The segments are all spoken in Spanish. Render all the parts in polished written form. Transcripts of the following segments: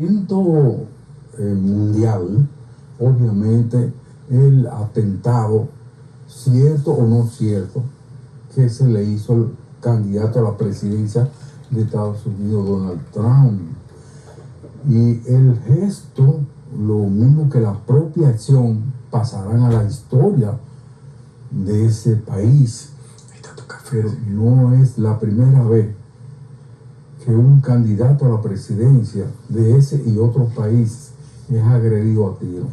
Evento mundial, obviamente, el atentado, cierto o no cierto, que se le hizo al candidato a la presidencia de Estados Unidos, Donald Trump. Y el gesto, lo mismo que la propia acción, pasarán a la historia de ese país. Pero no es la primera vez que un candidato a la presidencia de ese y otros países es agredido a tiro.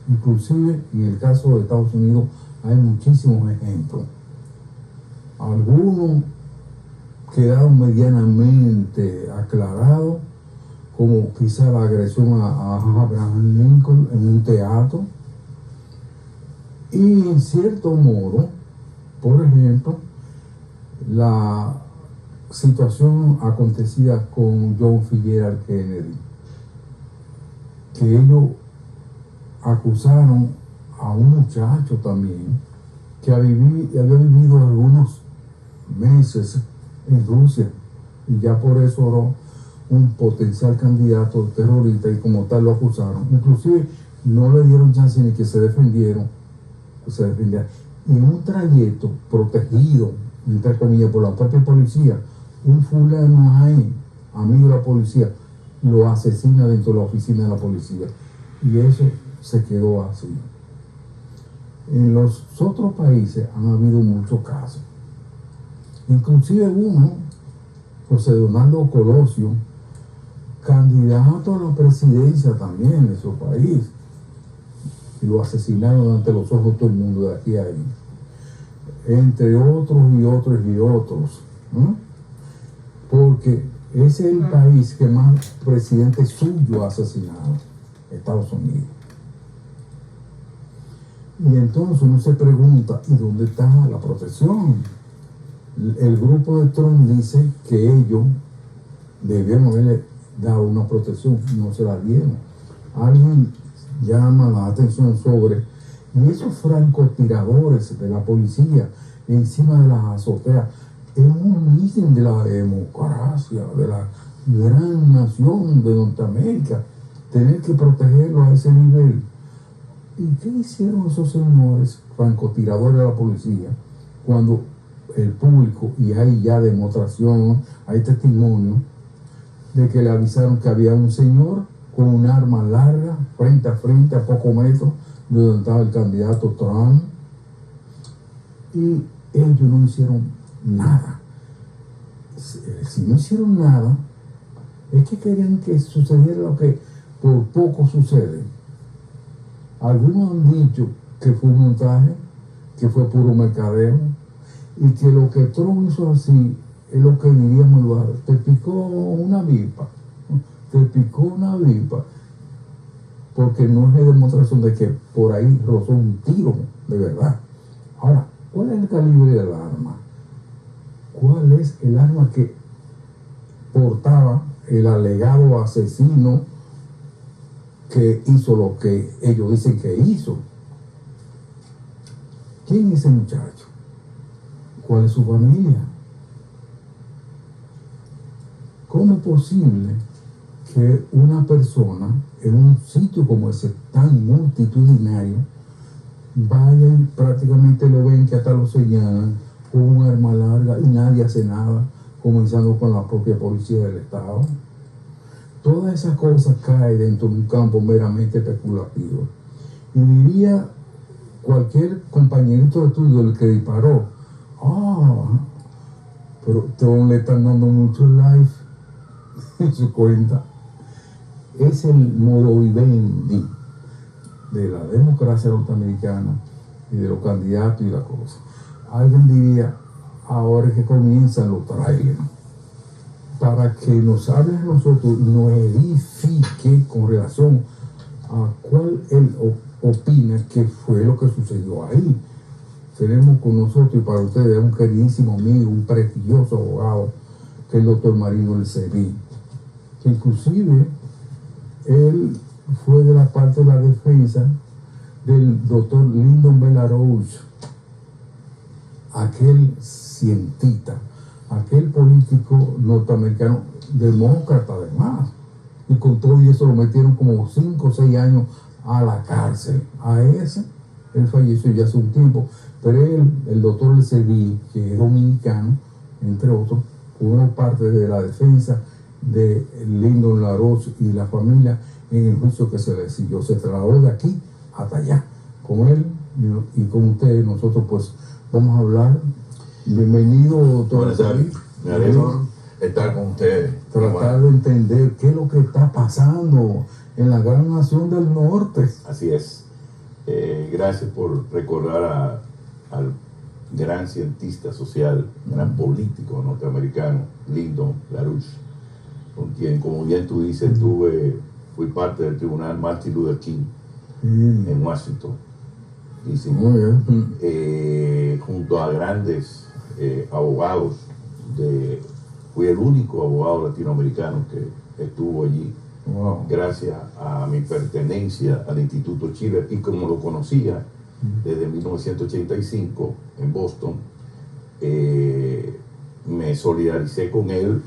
Inclusive en el caso de Estados Unidos hay muchísimos ejemplos. Algunos quedaron medianamente aclarados, como quizá la agresión a Abraham Lincoln en un teatro. Y en cierto modo, por ejemplo, la situación acontecida con John F. Kennedy, que ellos acusaron a un muchacho también que había vivido algunos meses en Rusia y ya por eso era un potencial candidato terrorista y como tal lo acusaron. Inclusive no le dieron chance ni que se defendiera. Y en un trayecto protegido, entre comillas, por la propia policía, un fulano ahí, amigo de la policía, lo asesina dentro de la oficina de la policía. Y eso se quedó así. En los otros países han habido muchos casos. Inclusive uno, José Donaldo Colosio, candidato a la presidencia también de su país, y lo asesinaron ante los ojos de todo el mundo de aquí a ahí. Entre otros y otros y otros, ¿no? Porque ese es el país que más presidentes suyos ha asesinado, Estados Unidos. Y entonces uno se pregunta, ¿y dónde está la protección? El grupo de Trump dice que ellos debieron haberle dado una protección, no se la dieron. Alguien llama la atención sobre esos francotiradores de la policía encima de las azoteas. Es un mitin de la democracia, de la gran nación de Norteamérica, tener que protegerlo a ese nivel. ¿Y qué hicieron esos señores francotiradores de la policía cuando el público, y hay ya demostración, hay testimonio, de que le avisaron que había un señor con un arma larga, frente a frente, a pocos metros de donde estaba el candidato Trump? Y ellos no hicieron nada. Si no hicieron nada, es que querían que sucediera lo que por poco sucede. Algunos han dicho que fue un montaje, que fue puro mercadeo, y que lo que Trump hizo así es lo que diríamos en el barrio: te picó una avispa, porque no es demostración de que por ahí rozó un tiro de verdad. Ahora, ¿cuál es el calibre del arma? ¿Cuál es el arma que portaba el alegado asesino que hizo lo que ellos dicen que hizo? ¿Quién es ese muchacho? ¿Cuál es su familia? ¿Cómo es posible que una persona en un sitio como ese tan multitudinario vaya y prácticamente lo ven, que hasta lo señalan con un arma larga y nadie hace nada, comenzando con la propia policía del Estado? Todas esas cosas caen dentro de un campo meramente especulativo. Y diría cualquier compañerito de estudio, el que disparó: pero todos le están dando mucho live en su cuenta. Es el modo vivendi de la democracia norteamericana y de los candidatos y la cosa. Alguien diría: ahora es que comienzan los trailers, para que nos hable a nosotros y nos edifique con relación a cuál él opina que fue lo que sucedió ahí. Tenemos con nosotros, y para ustedes, un queridísimo amigo, un prestigioso abogado, que es el doctor Marino Elseví, que inclusive él fue de la parte de la defensa del doctor Lyndon Belarus, aquel cientista, aquel político norteamericano, demócrata además, y con todo y eso lo metieron como 5 o 6 años a la cárcel. A ese, él falleció ya hace un tiempo, pero él, el doctor Elsevier, que es dominicano, entre otros, formó parte de la defensa de Lyndon LaRoche y la familia en el juicio que se le siguió. Se trasladó de aquí hasta allá con él y con ustedes. Nosotros pues vamos a hablar. Bienvenido, doctor. Me alegro estar con ustedes. Tratar de entender qué es lo que está pasando en la gran nación del norte. Así es. Gracias por recordar al gran cientista social, gran político norteamericano, Lyndon LaRoche, con quien, como bien tú dices, fui parte del tribunal Martin Luther King en Washington, DC, junto a grandes abogados. Fui el único abogado latinoamericano que estuvo allí. Wow. Gracias a mi pertenencia al Instituto Chile, y como lo conocía desde 1985 en Boston, me solidaricé con él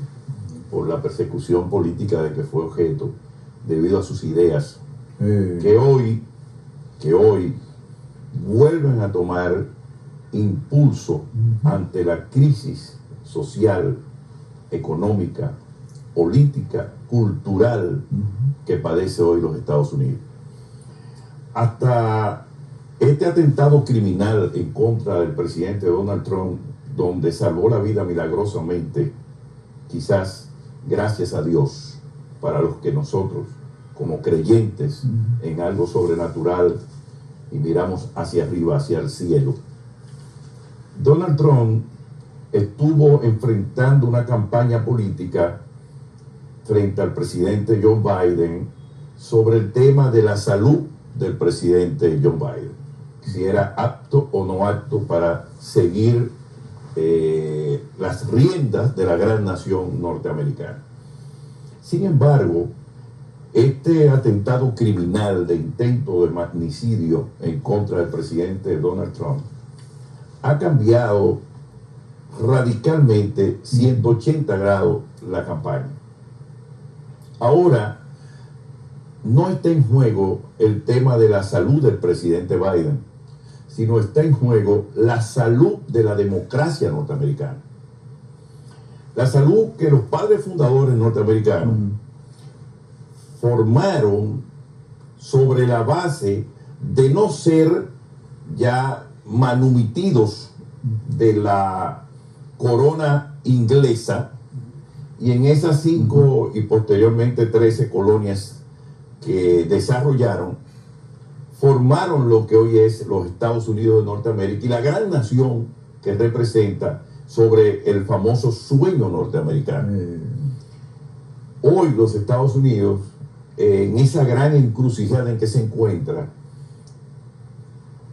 por la persecución política de que fue objeto debido a sus ideas que hoy vuelven a tomar impulso ante la crisis social, económica, política, cultural que padece hoy los Estados Unidos. Hasta este atentado criminal en contra del presidente Donald Trump, donde salvó la vida milagrosamente, quizás gracias a Dios, para los que nosotros, como creyentes en algo sobrenatural y miramos hacia arriba, hacia el cielo, Donald Trump estuvo enfrentando una campaña política frente al presidente Joe Biden sobre el tema de la salud del presidente Joe Biden, si era apto o no apto para seguir las riendas de la gran nación norteamericana. Sin embargo, este atentado criminal de intento de magnicidio en contra del presidente Donald Trump ha cambiado radicalmente 180 grados la campaña. Ahora no está en juego el tema de la salud del presidente Biden, sino está en juego la salud de la democracia norteamericana. La salud que los padres fundadores norteamericanos formaron sobre la base de no ser ya manumitidos de la corona inglesa, y en esas 5 y posteriormente 13 colonias que desarrollaron, formaron lo que hoy es los Estados Unidos de Norteamérica y la gran nación que representa sobre el famoso sueño norteamericano. Hoy los Estados Unidos, en esa gran encrucijada en que se encuentra,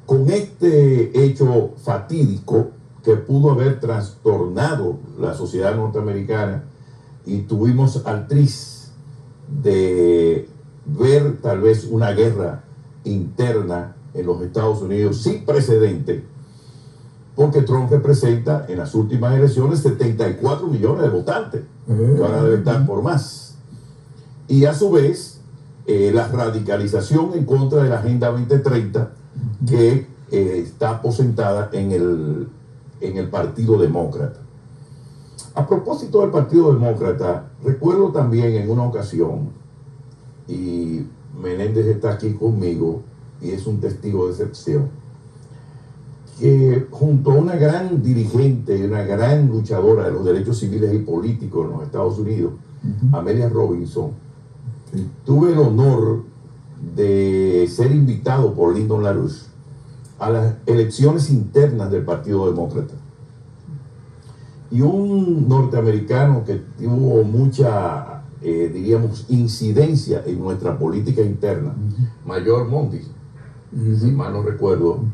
con este hecho fatídico que pudo haber trastornado la sociedad norteamericana, y tuvimos al tris de ver tal vez una guerra interna en los Estados Unidos sin precedente, porque Trump representa en las últimas elecciones 74 millones de votantes, que van a estar por más. Y a su vez, la radicalización en contra de la Agenda 2030, que está aposentada en el Partido Demócrata. A propósito del Partido Demócrata, recuerdo también en una ocasión, y Menéndez está aquí conmigo y es un testigo de excepción, que junto a una gran dirigente, una gran luchadora de los derechos civiles y políticos en los Estados Unidos, Amelia Robinson, tuve el honor de ser invitado por Lyndon LaRoche a las elecciones internas del Partido Demócrata. Y un norteamericano que tuvo mucha, diríamos, incidencia en nuestra política interna, Mayor Monti, si mal no recuerdo,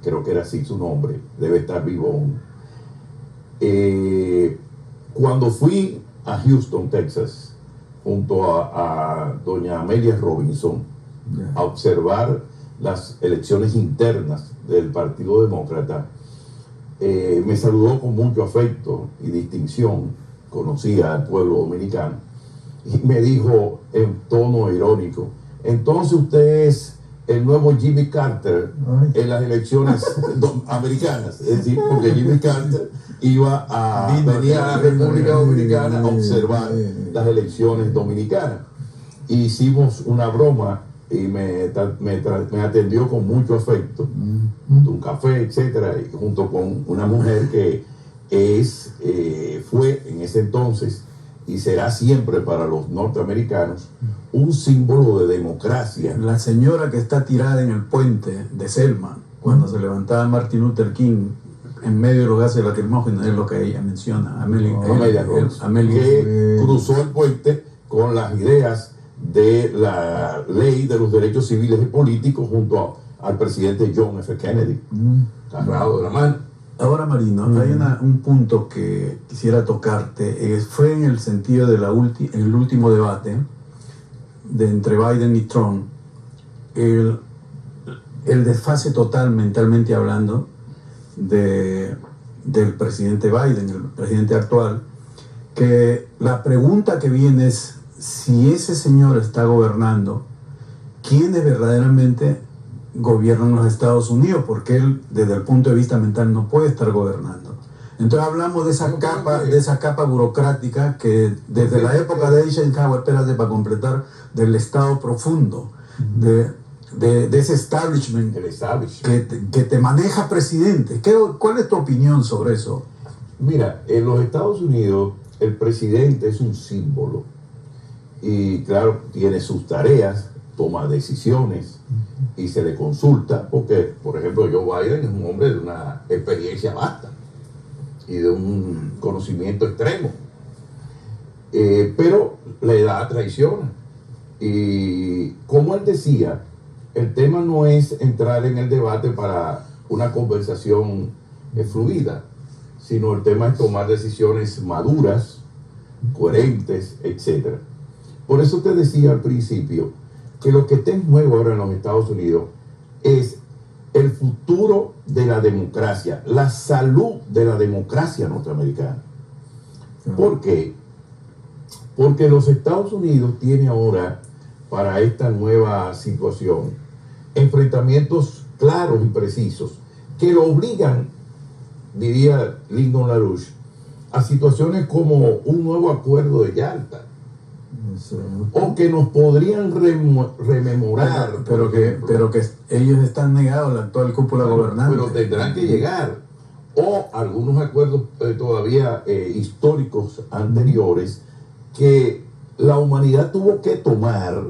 creo que era así su nombre, debe estar vivo aún. Cuando fui a Houston, Texas, junto a doña Amelia Robinson, a observar las elecciones internas del Partido Demócrata, me saludó con mucho afecto y distinción, conocía al pueblo dominicano, y me dijo en tono irónico, entonces usted es el nuevo Jimmy Carter en las elecciones americanas. Es decir, porque Jimmy Carter iba a venir a la República Dominicana a observar las elecciones dominicanas. Hicimos una broma y me atendió con mucho afecto, un café, etcétera, junto con una mujer que fue en ese entonces y será siempre para los norteamericanos un símbolo de democracia. La señora que está tirada en el puente de Selma, cuando se levantaba Martin Luther King en medio de los gases lacrimógenos, es lo que ella menciona, Amelia Rose, que cruzó el puente con las ideas de la ley de los derechos civiles y políticos junto al presidente John F. Kennedy, agarrado de la mano. Ahora, Marino, hay un punto que quisiera tocarte. Fue en el sentido de en el último debate entre Biden y Trump, el desfase total, mentalmente hablando, del presidente Biden, el presidente actual, que la pregunta que viene es, si ese señor está gobernando, ¿quiénes verdaderamente gobiernan los Estados Unidos? Porque él, desde el punto de vista mental, no puede estar gobernando. Entonces hablamos de esa capa burocrática que desde la época de Eisenhower, espérate para completar, del Estado profundo, de ese establishment, que te maneja presidente. ¿Cuál es tu opinión sobre eso? Mira, en los Estados Unidos el presidente es un símbolo y claro, tiene sus tareas, toma decisiones y se le consulta porque, por ejemplo, Joe Biden es un hombre de una experiencia vasta y de un conocimiento extremo, pero la edad traiciona y, como él decía, el tema no es entrar en el debate para una conversación fluida, sino el tema es tomar decisiones maduras, coherentes, etc. Por eso te decía al principio que lo que está en juego ahora en los Estados Unidos es el futuro de la democracia, la salud de la democracia norteamericana. ¿Por qué? Porque los Estados Unidos tiene ahora, para esta nueva situación, enfrentamientos claros y precisos que lo obligan, diría Lyndon LaRouche, a situaciones como un nuevo acuerdo de Yalta, o que nos podrían rememorar. Pero que ellos están negados a la actual cúpula gobernante. Pero tendrán que llegar. O algunos acuerdos todavía históricos anteriores que la humanidad tuvo que tomar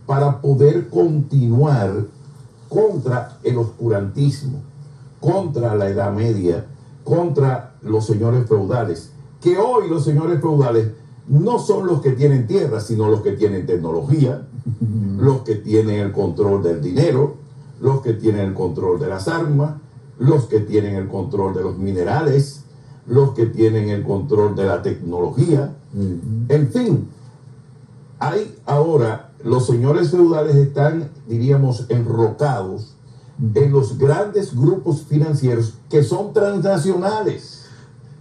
para poder continuar contra el oscurantismo, contra la Edad Media, contra los señores feudales, que hoy los señores feudales no son los que tienen tierra, sino los que tienen tecnología, los que tienen el control del dinero, los que tienen el control de las armas, los que tienen el control de los minerales, los que tienen el control de la tecnología. En fin, hay ahora, los señores feudales están, diríamos, enrocados en los grandes grupos financieros que son transnacionales,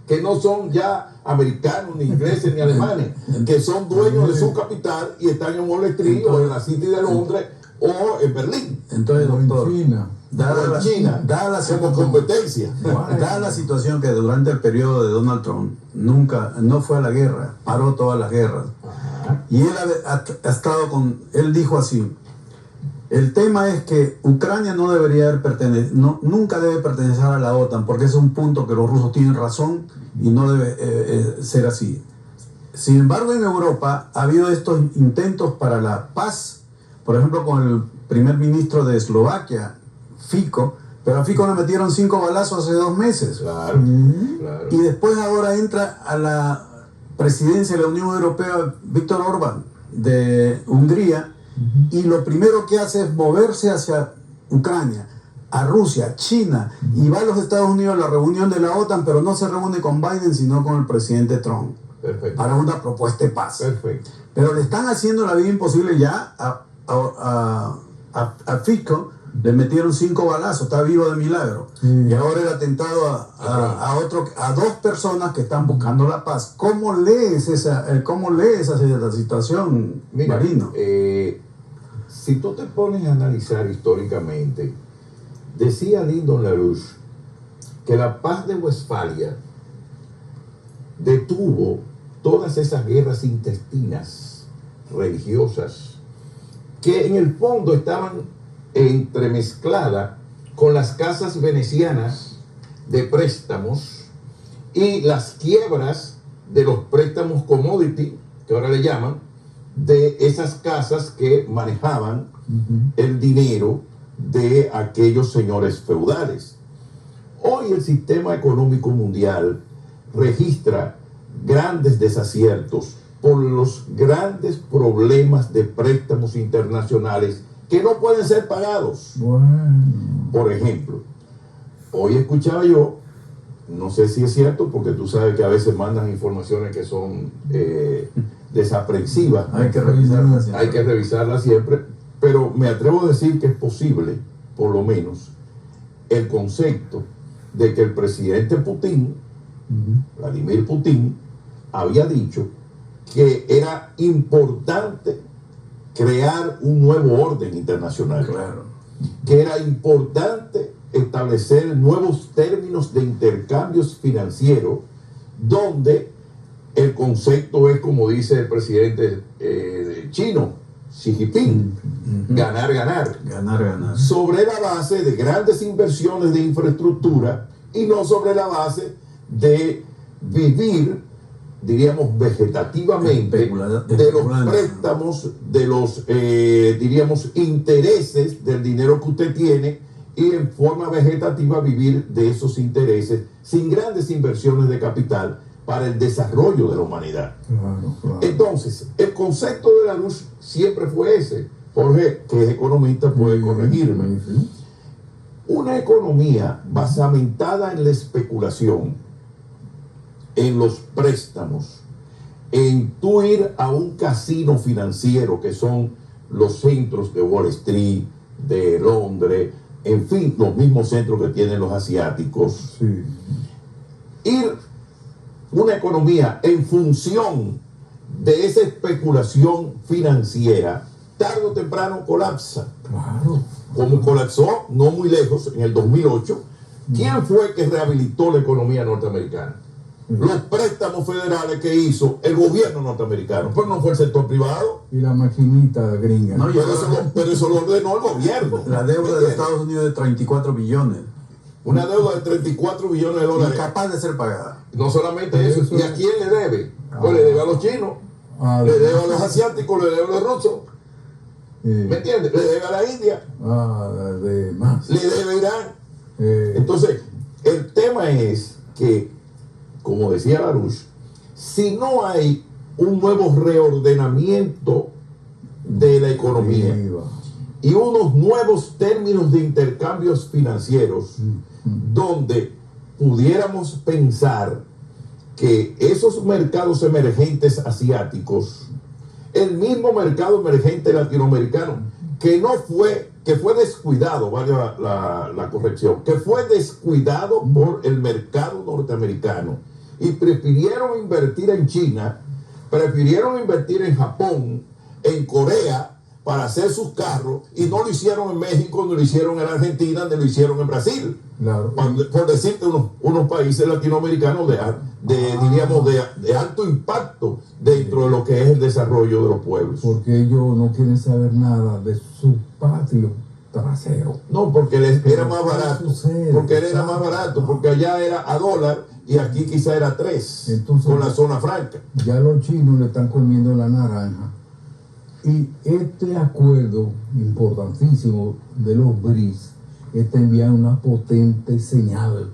que no son ya americanos, ni ingleses, ni alemanes, que son dueños de su capital y están en Wall Street o en la City de Londres o en Berlín. Entonces, doctor, dada la situación que durante el periodo de Donald Trump no fue a la guerra, paró todas las guerras. Y él ha estado él dijo así: el tema es que Ucrania no debería nunca debe pertenecer a la OTAN, porque es un punto que los rusos tienen razón y no debe ser así. Sin embargo, en Europa ha habido estos intentos para la paz, por ejemplo, con el primer ministro de Eslovaquia, Fico, pero a Fico le metieron 5 balazos hace 2 meses. Claro. Y después ahora entra a la presidencia de la Unión Europea Víctor Orbán de Hungría, y lo primero que hace es moverse hacia Ucrania, a Rusia, China, y va a los Estados Unidos a la reunión de la OTAN, pero no se reúne con Biden, sino con el presidente Trump. Perfecto. Para una propuesta de paz. Perfecto. Pero le están haciendo la vida imposible ya a Fico, Le metieron 5 balazos, está vivo de milagro. Sí. Y ahora el atentado a 2 personas que están buscando la paz. ¿Cómo lees esa situación, Mira, Marino? si tú te pones a analizar históricamente, decía Lyndon LaRouche que la paz de Westfalia detuvo todas esas guerras intestinas religiosas que en el fondo estaban entremezcladas con las casas venecianas de préstamos y las quiebras de los préstamos commodity, que ahora le llaman, de esas casas que manejaban el dinero de aquellos señores feudales. Hoy el sistema económico mundial registra grandes desaciertos por los grandes problemas de préstamos internacionales que no pueden ser pagados. Bueno. Por ejemplo, hoy escuchaba yo, no sé si es cierto, porque tú sabes que a veces mandan informaciones que son desaprensivas. Hay que revisarlas siempre. Hay que revisarlas siempre, pero me atrevo a decir que es posible, por lo menos, el concepto de que el presidente Putin, Vladimir Putin, había dicho que era importante crear un nuevo orden internacional. Claro. Que era importante establecer nuevos términos de intercambios financieros, donde el concepto es, como dice el presidente chino, Xi Jinping, ganar, ganar. Ganar, ganar. Sobre la base de grandes inversiones de infraestructura y no sobre la base de vivir, diríamos, vegetativamente de los préstamos, de los, diríamos, intereses del dinero que usted tiene, y en forma vegetativa vivir de esos intereses sin grandes inversiones de capital para el desarrollo de la humanidad. Claro, claro. Entonces, el concepto de LaRouche siempre fue ese. Jorge, que es economista, puede corregirme. Sí. Una economía basamentada en la especulación, en los préstamos, en tú ir a un casino financiero que son los centros de Wall Street, de Londres, en fin, los mismos centros que tienen los asiáticos. Sí. Ir una economía en función de esa especulación financiera, tarde o temprano colapsa. Claro. Como colapsó, no muy lejos, en el 2008, ¿quién fue que rehabilitó la economía norteamericana? Los préstamos federales que hizo el gobierno norteamericano, pero no fue el sector privado. Y la maquinita gringa. No, Pero eso lo ordenó el gobierno. La deuda de Estados Unidos es de 34 billones. Una deuda de 34 billones de dólares. Incapaz de ser pagada. No solamente eso, ¿y a quién le debe? Pues le debe a los chinos, le debe a los asiáticos, le debe a los rusos. ¿Me entiendes? Le debe a la India, De más. le debe a Irán. Entonces, el tema es que, como decía LaRouche, si no hay un nuevo reordenamiento de la economía y unos nuevos términos de intercambios financieros, donde pudiéramos pensar que esos mercados emergentes asiáticos, el mismo mercado emergente latinoamericano, que fue descuidado, vale la corrección, que fue descuidado por el mercado norteamericano, y prefirieron invertir en China, prefirieron invertir en Japón, en Corea, para hacer sus carros, y no lo hicieron en México, no lo hicieron en Argentina, ni lo hicieron en Brasil. Claro. Por decirte unos países latinoamericanos diríamos, de alto impacto dentro de lo que es el desarrollo de los pueblos. Porque ellos no quieren saber nada de su patio trasero. No, porque les era más ¿qué barato. sucede? Porque él era más barato, porque allá era a $1 y aquí quizá era 3, Entonces, con la zona franca. Ya los chinos le están comiendo la naranja. Y este acuerdo importantísimo de los BRICS está enviando una potente señal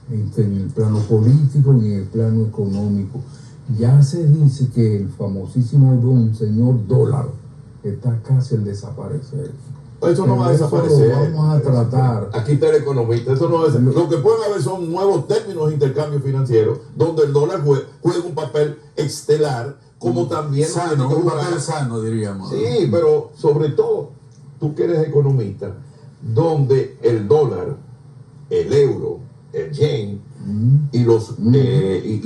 en el plano político y en el plano económico. Ya se dice que el famosísimo señor dólar está casi al desaparecer. Eso no va a Eso desaparecer. lo vamos a tratar. Aquí está el economista. Eso no va a desaparecer. Lo que pueden haber son nuevos términos de intercambio financiero, donde el dólar juega un papel estelar, como también Sano, un papel sano, diríamos. Sí, pero sobre todo, tú que eres economista, donde el dólar, el euro, el yen y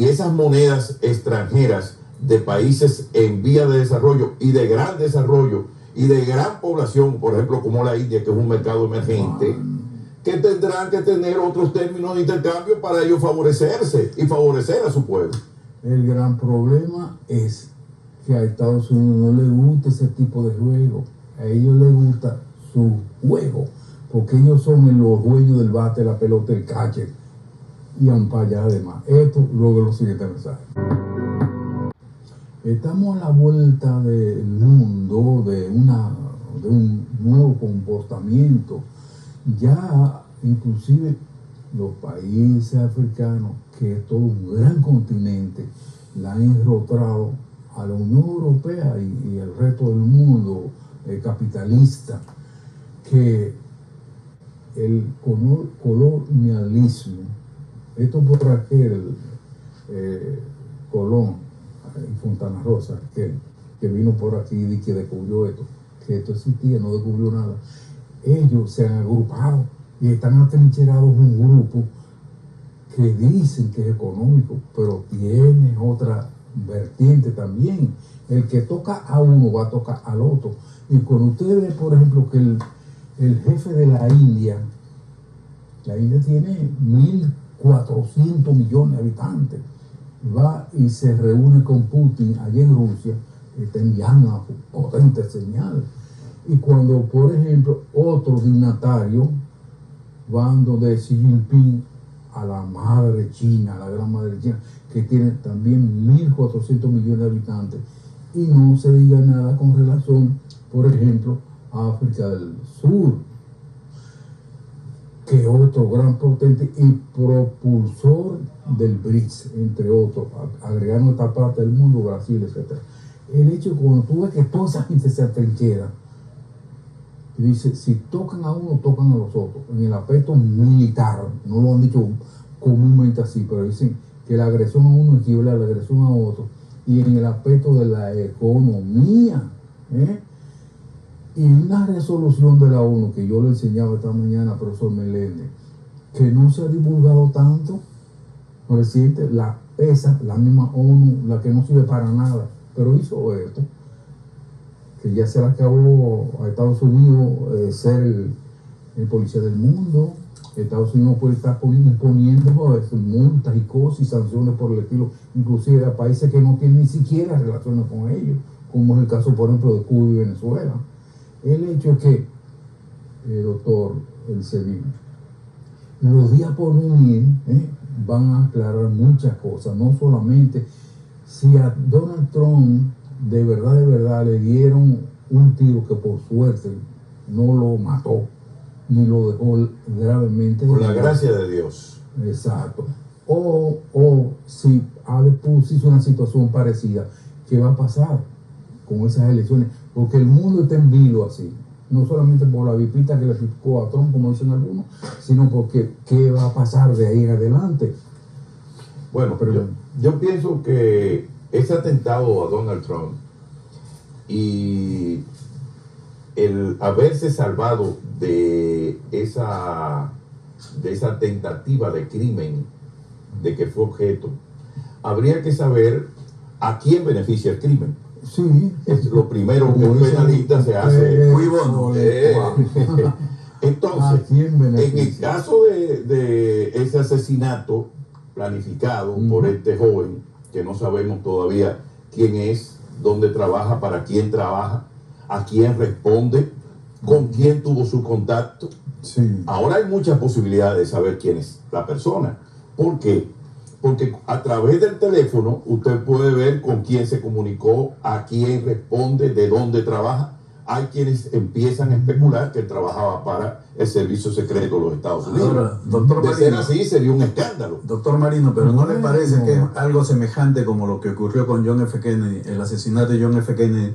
esas monedas extranjeras de países en vía de desarrollo y de gran desarrollo y de gran población, por ejemplo como la India, que es un mercado emergente, que tendrán que tener otros términos de intercambio para ellos favorecerse y favorecer a su pueblo. El gran problema es que a Estados Unidos no le gusta ese tipo de juego. A ellos les gusta su juego, porque ellos son los dueños del bate, la pelota, el catcher y umpire además. Esto luego lo siguiente mensaje. Estamos a la vuelta del mundo de un nuevo comportamiento. Ya inclusive los países africanos, que es todo un gran continente, la han enrotrado a la Unión Europea y el resto del mundo capitalista, que el colonialismo, esto por aquel Colón y Fontana Rosa, que vino por aquí y que descubrió esto, que esto existía, no descubrió nada. Ellos se han agrupado y están atrincherados un grupo que dicen que es económico, pero tiene otra vertiente también. El que toca a uno va a tocar al otro. Y cuando usted ve, por ejemplo, que el jefe de la India tiene 1.400 millones de habitantes, va y se reúne con Putin allí en Rusia, está enviando una potente señal. Y cuando, por ejemplo, otro dignatario van donde Xi Jinping, a la madre China, la gran madre China, que tiene también 1.400 millones de habitantes, y no se diga nada con relación, por ejemplo, a África del Sur, que otro gran potente y propulsor del BRICS, entre otros, agregando esta parte del mundo, Brasil, etc. El hecho de que cuando tú ves que toda esa gente se atrinchera, y dice, si tocan a uno, tocan a los otros. En el aspecto militar, no lo han dicho comúnmente así, pero dicen que la agresión a uno equivale a la agresión a otro. Y en el aspecto de la economía, y una resolución de la ONU, que yo le enseñaba esta mañana, profesor Meléndez, que no se ha divulgado tanto, reciente, la PESA, la misma ONU, la que no sirve para nada, pero hizo esto, que ya se le acabó a Estados Unidos ser el policía del mundo. Estados Unidos puede estar imponiendo multas y cosas y sanciones por el estilo, inclusive a países que no tienen ni siquiera relaciones con ellos, como es el caso, por ejemplo, de Cuba y Venezuela. El hecho es que, doctor Elsevín, los días por venir van a aclarar muchas cosas, no solamente si a Donald Trump de verdad le dieron un tiro que por suerte no lo mató ni lo dejó gravemente. Por la gracia de Dios. Exacto. O si hizo una situación parecida, ¿qué va a pasar con esas elecciones? Porque el mundo está en vilo así, no solamente por la vipita que le picó a Trump, como dicen algunos, sino porque ¿qué va a pasar de ahí en adelante? Bueno, pero yo pienso que ese atentado a Donald Trump y el haberse salvado de esa tentativa de crimen de que fue objeto, habría que saber a quién beneficia el crimen. Sí, es lo primero que un penalista se hace. Muy bueno. Entonces, en el caso de ese asesinato planificado por este joven, que no sabemos todavía quién es, dónde trabaja, para quién trabaja, a quién responde, con quién tuvo su contacto. Sí. Ahora hay muchas posibilidades de saber quién es la persona. ¿Por qué? Porque a través del teléfono usted puede ver con quién se comunicó, a quién responde, de dónde trabaja. Hay quienes empiezan a especular que él trabajaba para el servicio secreto de los Estados Unidos. Ahora, doctor de ser Marino, así sería un escándalo. Doctor Marino, pero ¿no le parece que algo semejante como lo que ocurrió con John F. Kennedy, el asesinato de John F. Kennedy,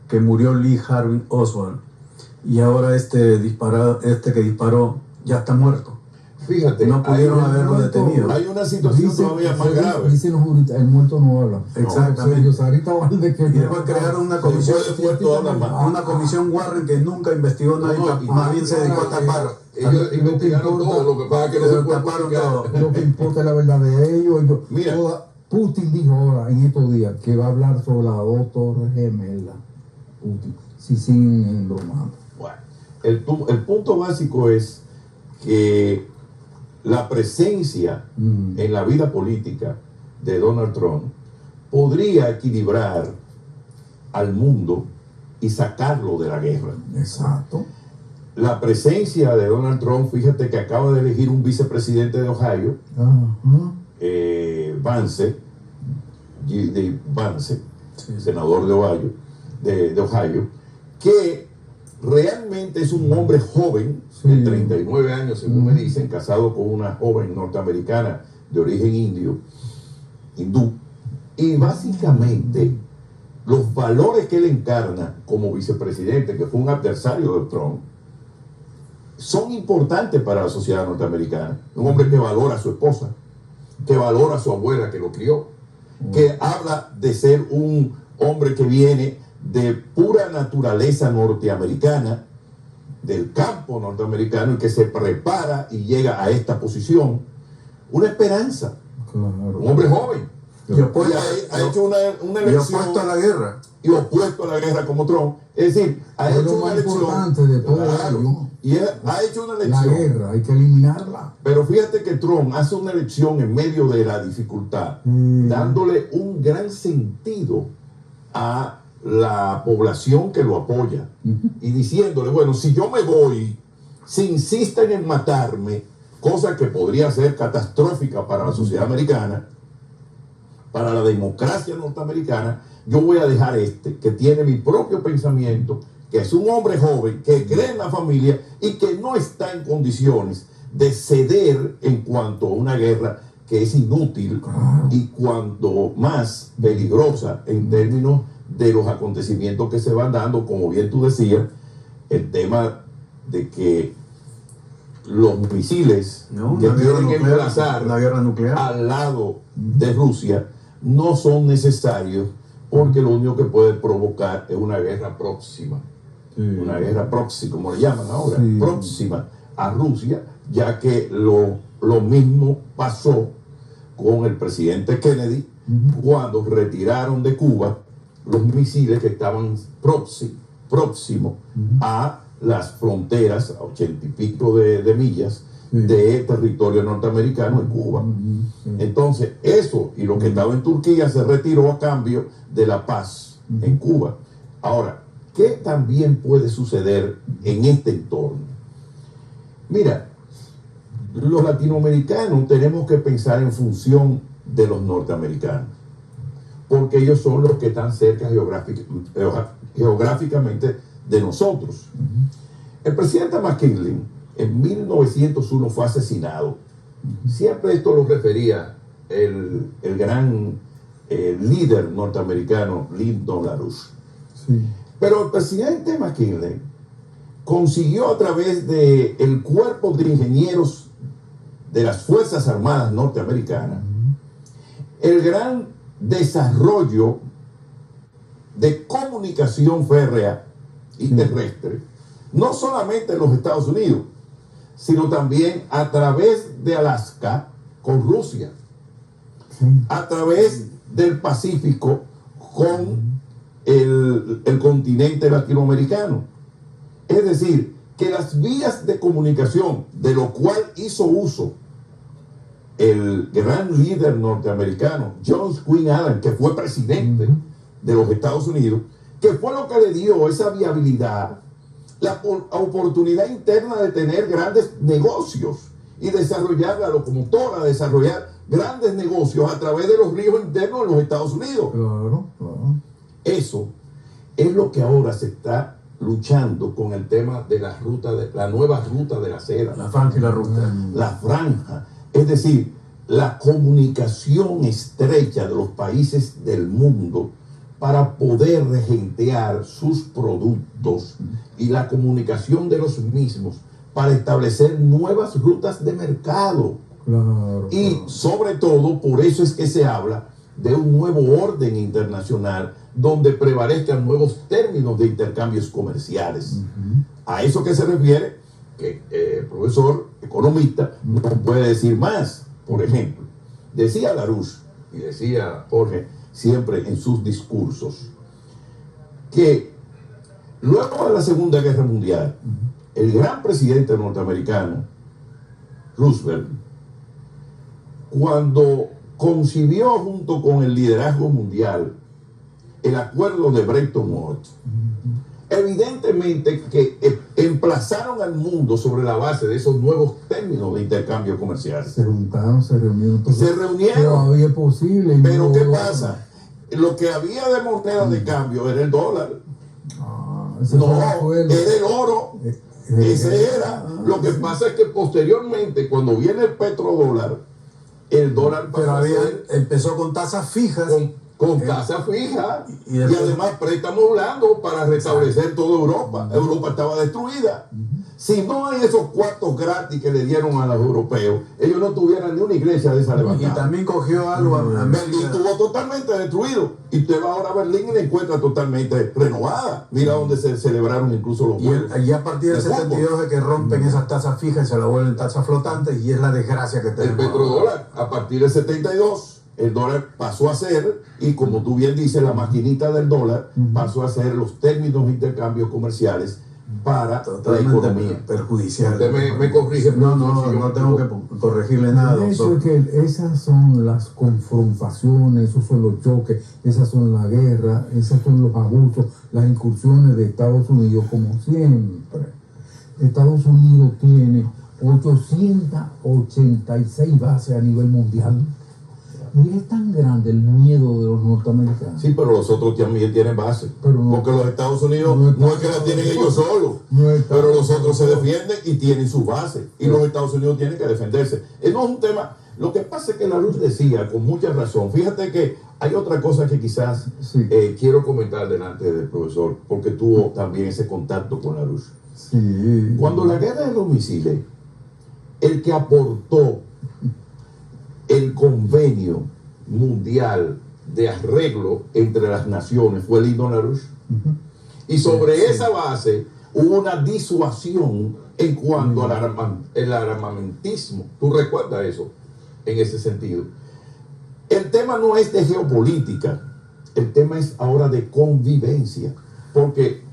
que murió Lee Harvey Oswald, y ahora este que disparó ya está muerto? fíjate, no pudieron hay- haberlo detenido. hay una situación todavía más grave. Dicen los juristas, el muerto no habla. Exactamente. Ahorita Valde que Y después crearon una comisión, Después de muerto hablan más. una comisión Warren que nunca investigó nada, No, y más bien se dedicó a tapar. Ellos investigaron todo, lo que pasa es que no se puede Taparon publicar. todo. Lo que importa es la verdad de ellos. Mira. Putin dijo ahora, en estos días, que va a hablar sobre las dos torres gemelas. Putin, si siguen embromando. Bueno, el punto básico es que la presencia en la vida política de Donald Trump podría equilibrar al mundo y sacarlo de la guerra. Exacto. La presencia de Donald Trump, fíjate que acaba de elegir un vicepresidente de Ohio, Ajá. Vance, J.D. Vance, Sí. senador de Ohio, que realmente es un hombre joven, Sí. de 39 años, según me dicen, casado con una joven norteamericana de origen hindú, y básicamente los valores que él encarna como vicepresidente, que fue un adversario de Trump, son importantes para la sociedad norteamericana. Un hombre que valora a su esposa, que valora a su abuela que lo crió, que habla de ser un hombre que viene de pura naturaleza norteamericana, del campo norteamericano, y que se prepara y llega a esta posición. Una esperanza. Claro. Un hombre joven. Y Y opuesto, ha hecho una y elección opuesto a la guerra. y opuesto a la guerra como Trump. Es decir, ha Es hecho lo una más elección. importante de todo Claro, ello. y ha hecho una La elección. guerra, hay que eliminarla. Pero fíjate que Trump hace una elección en medio de la dificultad, dándole un gran sentido a la población que lo apoya y diciéndole, bueno, si yo me voy, si insisten en matarme, cosa que podría ser catastrófica para la sociedad americana, para la democracia norteamericana, yo voy a dejar que tiene mi propio pensamiento, que es un hombre joven, que cree en la familia y que no está en condiciones de ceder en cuanto a una guerra que es inútil y cuanto más peligrosa en términos de los acontecimientos que se van dando, como bien tú decías, el tema de que los misiles ¿No? que Una guerra quieren nuclear, emplazar una guerra nuclear. al lado de Rusia no son necesarios, porque lo único que puede provocar es una guerra próxima. Una guerra próxima, como le llaman ahora, Sí. próxima a Rusia, ya que lo mismo pasó con el presidente Kennedy cuando retiraron de Cuba los misiles que estaban próximos a las fronteras, a 80 y pico de millas de territorio norteamericano en Cuba. Entonces, eso y lo que estaba en Turquía se retiró a cambio de la paz en Cuba. Ahora, ¿qué también puede suceder en este entorno? Mira, los latinoamericanos tenemos que pensar en función de los norteamericanos, porque ellos son los que están cerca geográficamente de nosotros. El presidente McKinley en 1901 fue asesinado. Siempre esto lo refería el gran líder norteamericano Lyndon LaRouche. Sí. Pero el presidente McKinley consiguió a través del cuerpo de ingenieros de las Fuerzas Armadas norteamericanas el gran desarrollo de comunicación férrea y terrestre, no solamente en los Estados Unidos, sino también a través de Alaska con Rusia, a través del Pacífico con el continente latinoamericano. Es decir, que las vías de comunicación, de lo cual hizo uso el gran líder norteamericano John Quincy Adams, que fue presidente de los Estados Unidos, que fue lo que le dio esa viabilidad, la oportunidad interna de tener grandes negocios y desarrollar la locomotora, desarrollar grandes negocios a través de los ríos internos de los Estados Unidos. Claro, claro. Eso es lo que ahora se está luchando con el tema de la nueva ruta de la seda, La franja y la ruta. la franja, es decir, la comunicación estrecha de los países del mundo para poder regentear sus productos y la comunicación de los mismos para establecer nuevas rutas de mercado. Claro, Y claro. sobre todo, por eso es que se habla de un nuevo orden internacional donde prevalezcan nuevos términos de intercambios comerciales. A eso que se refiere, que el profesor economista no puede decir más. Por ejemplo, decía Larouche y decía Jorge siempre en sus discursos que luego de la Segunda Guerra Mundial, el gran presidente norteamericano, Roosevelt, cuando concibió junto con el liderazgo mundial el acuerdo de Bretton Woods, evidentemente que emplazaron al mundo sobre la base de esos nuevos términos de intercambio comercial. Se juntaron, se reunieron. Entonces, Se reunieron. todavía es posible. y Pero no- ¿qué pasa? Lo que había de moneda de cambio era el dólar. Ese No, fue el acuerdo. era el oro. Ese era. Lo que pasa es que posteriormente, cuando viene el petrodólar, el dólar pasó Pero a ser empezó con tasas fijas. con tasa fija y y después- además préstamos blandos para restablecer toda Europa. Europa estaba destruida. Si no hay esos cuartos gratis que le dieron a los europeos, ellos no tuvieran ni una iglesia de esa Y levantada. también cogió algo a Berlín América. estuvo totalmente destruido y usted va ahora a Berlín y la encuentra totalmente renovada. Mira donde se celebraron incluso los juegos. Y a partir del de fútbol. 72 es que rompen esas tasas fijas y se la vuelven tasas flotantes y es la desgracia que El tenemos. petrodólar, a partir del 72, el dólar pasó a ser, y como tú bien dices, la maquinita del dólar pasó a ser los términos de intercambio comerciales para la Totalmente economía. perjudicial. Usted me corrige. No tengo que corregirle nada, De hecho, doctor. es que esas son las confrontaciones, esos son los choques, esas son la guerra, esos son los abusos, las incursiones de Estados Unidos, como siempre. Estados Unidos tiene 886 bases a nivel mundial. Y es tan grande el miedo de los norteamericanos. Sí, pero los otros también tienen base. Pero no- porque los Estados Unidos no no, está- es que la tienen ellos solos. No está- pero los otros se defienden y tienen su base. Y los Estados Unidos tienen que defenderse. No es un tema. Lo que pasa es que la luz decía con mucha razón. Fíjate que hay otra cosa que quizás Sí. quiero comentar delante del profesor, porque tuvo también ese contacto con la luz. Sí. Cuando la guerra de los misiles, el que aportó el convenio mundial de arreglo entre las naciones fue Lyndon LaRouche. Y sobre esa base hubo una disuasión en cuanto al el armamentismo. ¿Tú recuerdas eso? En ese sentido. El tema no es de geopolítica, el tema es ahora de convivencia. Porque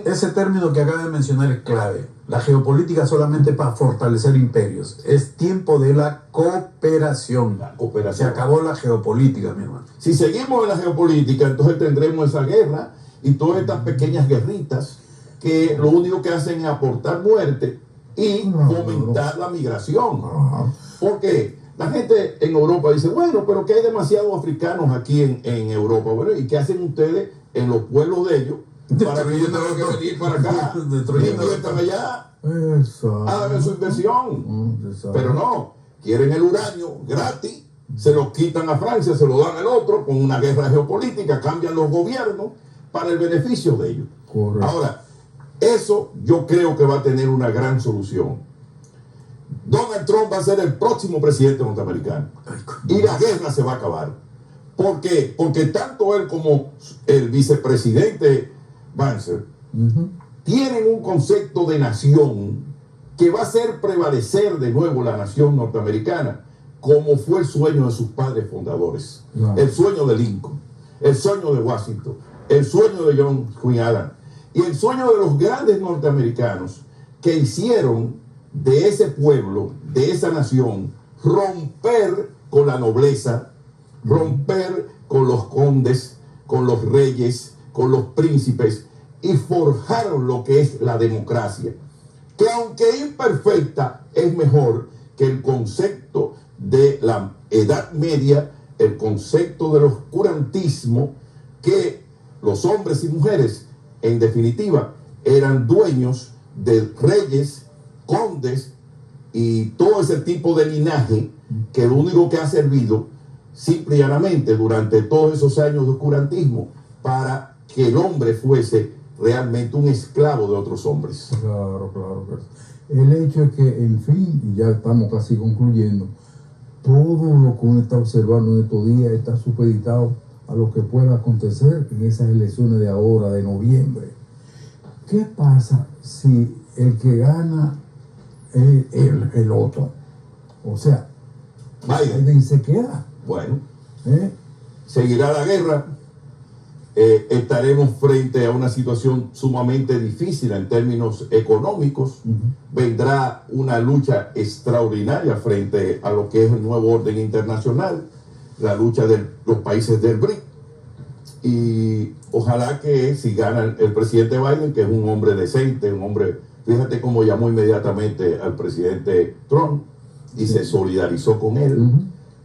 Ese término que acaba de mencionar es clave. La geopolítica solamente para fortalecer imperios. Es tiempo de la cooperación. la Se cooperación. acabó la geopolítica, mi hermano. Si seguimos en la geopolítica, entonces tendremos esa guerra y todas estas pequeñas guerritas que lo único que hacen es aportar muerte y fomentar la migración. Porque la gente en Europa dice, bueno, pero que hay demasiados africanos aquí en Europa. Bueno, ¿y qué hacen ustedes en los pueblos de ellos para que yo tenga que venir para acá? Destruyendo- Inviertan allá, Exacto. hagan su inversión. Exacto. Pero no, quieren el uranio gratis, se lo quitan a Francia, se lo dan al otro, con una guerra geopolítica, cambian los gobiernos para el beneficio de ellos. Correcto. Ahora, eso yo creo que va a tener una gran solución. Donald Trump va a ser el próximo presidente norteamericano y la guerra se va a acabar. ¿Por qué? Porque tanto él como el vicepresidente Vance tienen un concepto de nación que va a hacer prevalecer de nuevo la nación norteamericana, como fue el sueño de sus padres fundadores, Claro. el sueño de Lincoln, el sueño de Washington, el sueño de John Quincy Adams y el sueño de los grandes norteamericanos que hicieron de ese pueblo, de esa nación, romper con la nobleza, romper con los condes, con los reyes, con los príncipes, y forjaron lo que es la democracia, que aunque imperfecta es mejor que el concepto de la Edad Media, el concepto del oscurantismo, que los hombres y mujeres en definitiva eran dueños de reyes, condes y todo ese tipo de linaje que lo único que ha servido simple y llanamente durante todos esos años de oscurantismo para que el hombre fuese realmente un esclavo de otros hombres. Claro, claro. El hecho es que, en fin, y ya estamos casi concluyendo, todo lo que uno está observando en estos días está supeditado a lo que pueda acontecer en esas elecciones de ahora, de noviembre. ¿Qué pasa si el que gana es el otro? O sea, Biden se queda. Bueno, seguirá la guerra. Estaremos frente a una situación sumamente difícil en términos económicos. Vendrá una lucha extraordinaria frente a lo que es el nuevo orden internacional, la lucha de los países del BRIC. Y ojalá que si gana el presidente Biden, que es un hombre decente, un hombre, fíjate cómo llamó inmediatamente al presidente Trump y se solidarizó con él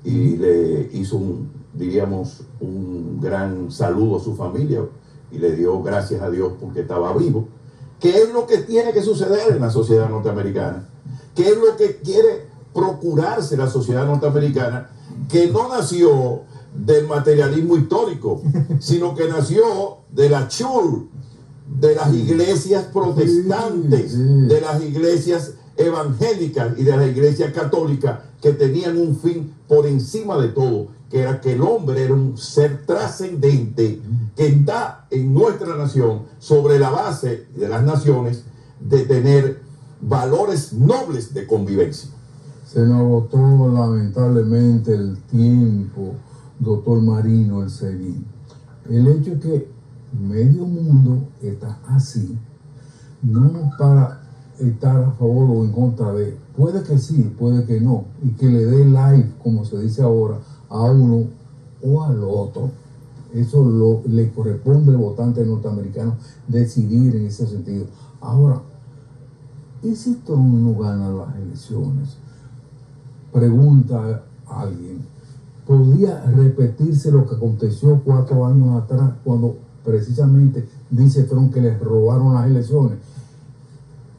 y le hizo un gran saludo a su familia y le dio gracias a Dios porque estaba vivo. ¿Qué es lo que tiene que suceder en la sociedad norteamericana? ¿Qué es lo que quiere procurarse la sociedad norteamericana, que no nació del materialismo histórico, sino que nació de la chur, de las iglesias protestantes, de las iglesias evangélicas y de las iglesias católicas, que tenían un fin por encima de todo, que era que el hombre era un ser trascendente que está en nuestra nación sobre la base de las naciones de tener valores nobles de convivencia. Se nos agotó lamentablemente el tiempo, doctor Marino El Seguín. El hecho es que medio mundo está así, no para estar a favor o en contra de, puede que sí, puede que no, y que le dé like, como se dice ahora, a uno o al otro. Eso le corresponde al votante norteamericano decidir en ese sentido. Ahora, ¿y si Trump no gana las elecciones? Pregunta a alguien. ¿Podría repetirse lo que aconteció 4 años atrás, cuando precisamente dice Trump que les robaron las elecciones?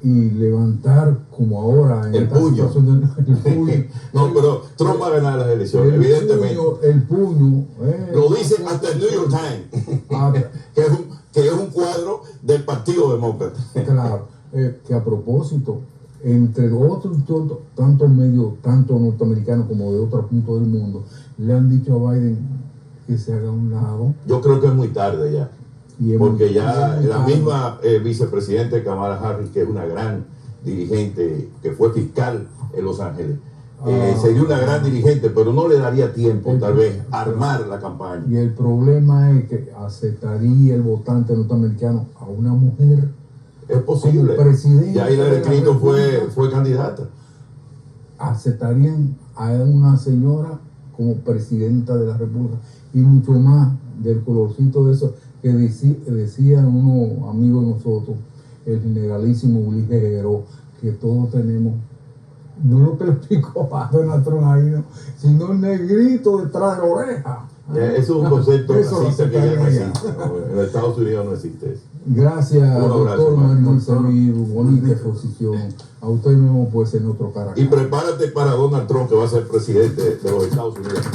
Y levantar como ahora en el puño. El puño. No, pero Trump va a ganar las elecciones, evidentemente. El puño. Lo dice hasta el New York Times, que es un cuadro del Partido Demócrata. Claro, que a propósito, entre otros tantos medios, tanto norteamericanos como de otros puntos del mundo, le han dicho a Biden que se haga a un lado. Yo creo que es muy tarde ya. Porque ya la misma vicepresidenta Kamala Harris, que es una gran dirigente, que fue fiscal en Los Ángeles, sería una gran dirigente, pero no le daría tiempo tal vez armar la campaña. Y el problema es que aceptaría el votante norteamericano a una mujer. Es posible. Ya Hillary Clinton fue candidata. Aceptarían a una señora como presidenta de la República, y mucho más del colorcito de eso que decían unos amigos de nosotros, el generalísimo Ulises Heró, que todos tenemos, no lo que le explicó a Donald Trump ahí, no, sino el negrito detrás de la oreja. Eso es un concepto racista que ya no existe. En Estados Unidos no existe eso. Gracias, doctor Manuel Sevilla, bonita exposición. A usted mismo puede ser en otro carácter. Y prepárate para Donald Trump, que va a ser presidente de los Estados Unidos.